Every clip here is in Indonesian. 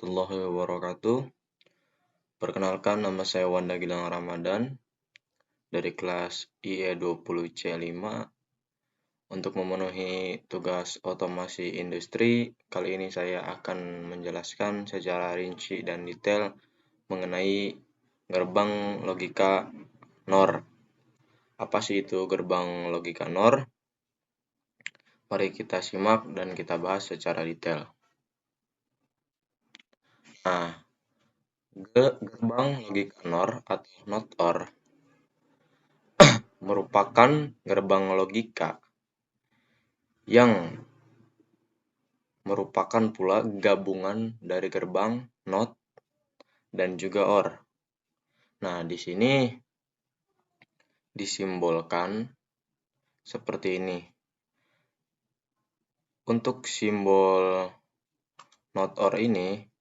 warahmatullahi wabarakatuh. Perkenalkan, nama saya Wanda Gilang Ramadan dari kelas IE20C5. Untuk memenuhi tugas otomasi industri, kali ini saya akan menjelaskan secara rinci dan detail mengenai gerbang logika NOR. Apa sih itu gerbang logika NOR? Mari kita simak dan kita bahas secara detail. Nah, gerbang logika NOR atau NOT OR merupakan gerbang logika yang merupakan pula gabungan dari gerbang NOT dan juga OR. Nah, di sini disimbolkan seperti ini. Untuk simbol NOT OR ini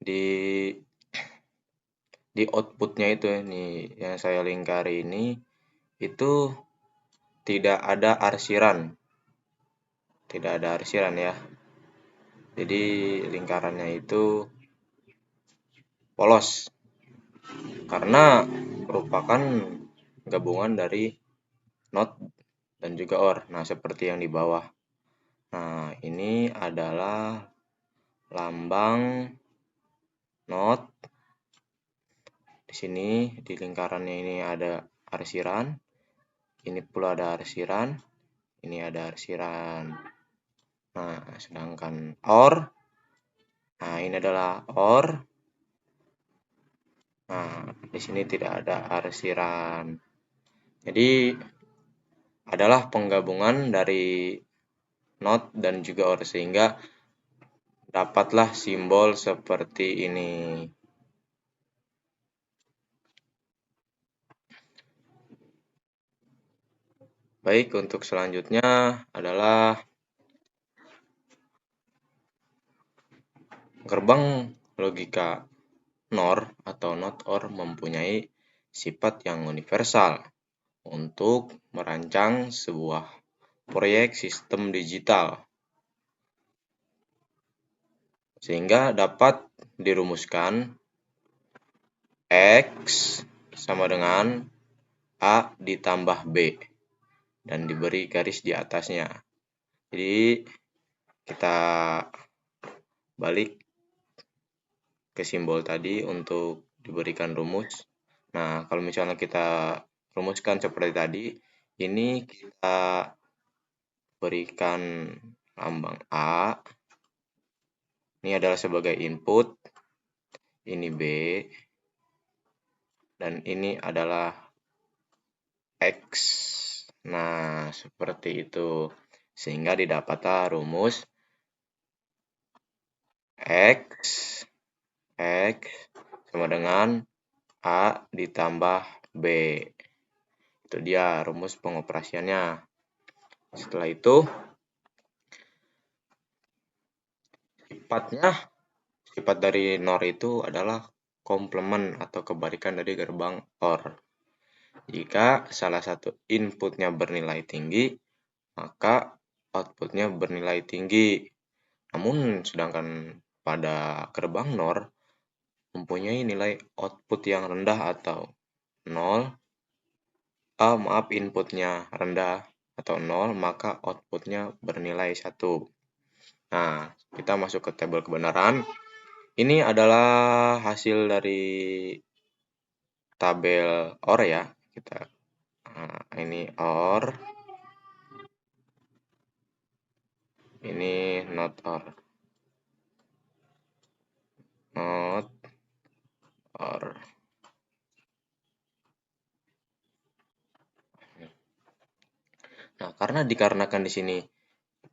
di outputnya itu nih yang saya lingkari ini itu tidak ada arsiran. Tidak ada arsiran ya. Jadi lingkarannya itu polos karena merupakan gabungan dari NOT dan juga OR. Nah, seperti yang di bawah. Nah, ini adalah lambang NOT. Di sini di lingkarannya ini ada arsiran. Ini pula ada arsiran. Ini ada arsiran. Nah, sedangkan OR. Nah, ini adalah OR. Nah, di sini tidak ada arsiran. Jadi adalah penggabungan dari NOT dan juga OR sehingga dapatlah simbol seperti ini. Baik, untuk selanjutnya adalah gerbang logika NOR atau NOT OR mempunyai sifat yang universal untuk merancang sebuah proyek sistem digital sehingga dapat dirumuskan X sama dengan A ditambah B dan diberi garis di atasnya. Jadi kita balik ke simbol tadi untuk diberikan rumus. Nah, kalau misalnya kita rumuskan seperti tadi, ini kita berikan lambang A. Ini adalah sebagai input, ini B, dan ini adalah X. Nah, seperti itu. Sehingga didapatlah rumus X sama dengan A ditambah B. Itu dia rumus pengoperasiannya. Setelah itu, sifat dari NOR itu adalah komplement atau kebalikan dari gerbang OR. Jika salah satu inputnya bernilai tinggi, maka outputnya bernilai tinggi. Namun, sedangkan pada gerbang NOR mempunyai nilai output yang rendah atau 0. Inputnya rendah atau 0, maka outputnya bernilai 1. Nah, kita masuk ke tabel kebenaran. Ini adalah hasil dari tabel OR ya. Ini OR. Ini not OR. Not OR. Nah, dikarenakan di sini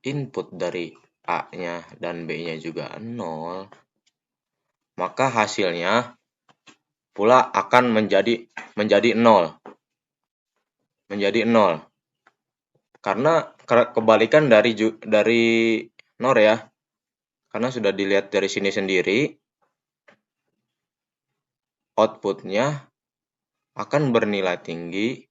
input dari A-nya dan B-nya juga 0, maka hasilnya pula akan menjadi 0. Menjadi 0. Karena kebalikan dari NOR ya. Karena sudah dilihat dari sini sendiri, outputnya akan bernilai tinggi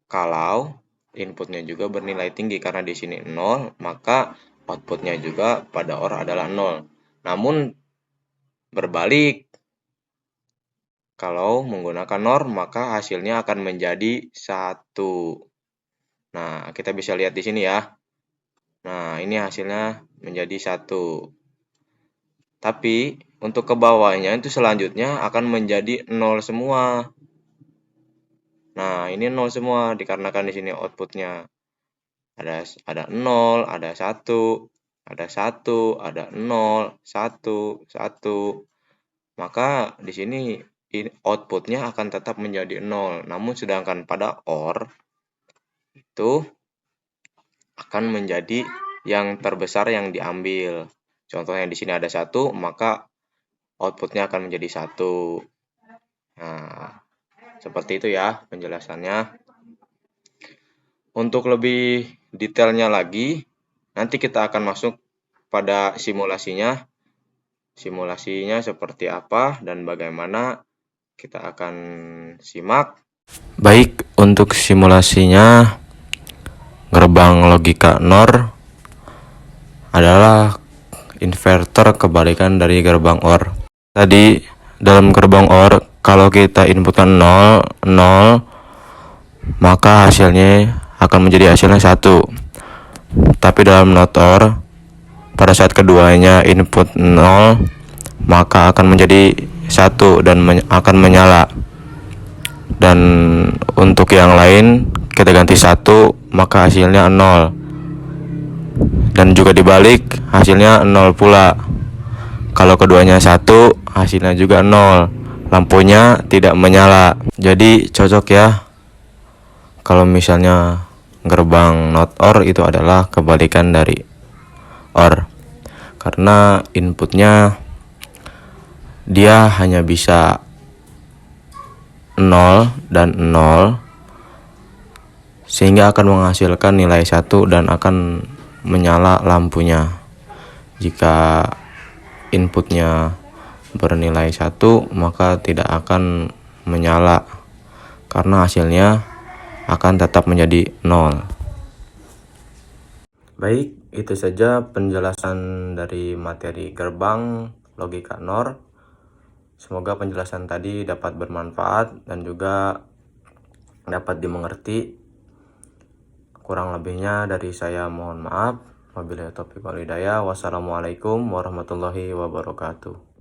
kalau inputnya juga bernilai tinggi karena di sini 0, maka outputnya juga pada OR adalah 0. Namun berbalik, kalau menggunakan NOR maka hasilnya akan menjadi 1. Nah, kita bisa lihat di sini ya. Nah, ini hasilnya menjadi 1. Tapi untuk ke bawahnya itu selanjutnya akan menjadi 0 semua. Nah, ini 0 semua dikarenakan di sini outputnya ada 0, ada 1, ada 1, ada 0, 1, 1. Maka di sini outputnya akan tetap menjadi 0. Namun sedangkan pada OR itu akan menjadi yang terbesar yang diambil. Contohnya di sini ada 1, maka outputnya akan menjadi 1. Nah, seperti itu ya penjelasannya. Untuk lebih detailnya lagi, nanti kita akan masuk pada simulasinya. Simulasinya seperti apa dan bagaimana, kita akan simak. Baik, untuk simulasinya gerbang logika NOR adalah inverter kebalikan dari gerbang OR. Tadi dalam gerbang OR kalau kita inputkan 0, 0, maka hasilnya akan menjadi hasilnya 1. Tapi dalam not OR pada saat keduanya input 0, maka akan menjadi 1 dan akan menyala. Dan untuk yang lain kita ganti 1, maka hasilnya 0. Dan juga dibalik, hasilnya 0 pula. Kalau keduanya 1, hasilnya juga 0. Lampunya tidak menyala. Jadi cocok ya kalau misalnya gerbang not OR itu adalah kebalikan dari OR. Karena inputnya dia hanya bisa 0 dan 0, sehingga akan menghasilkan nilai 1 dan akan menyala lampunya. Jika inputnya bernilai 1, maka tidak akan menyala karena hasilnya akan tetap menjadi 0. Baik, itu saja penjelasan dari materi gerbang logika NOR. Semoga penjelasan tadi dapat bermanfaat dan juga dapat dimengerti. Kurang lebihnya dari saya mohon maaf. Wabillahi taufiq wal hidayah. Wassalamualaikum warahmatullahi wabarakatuh.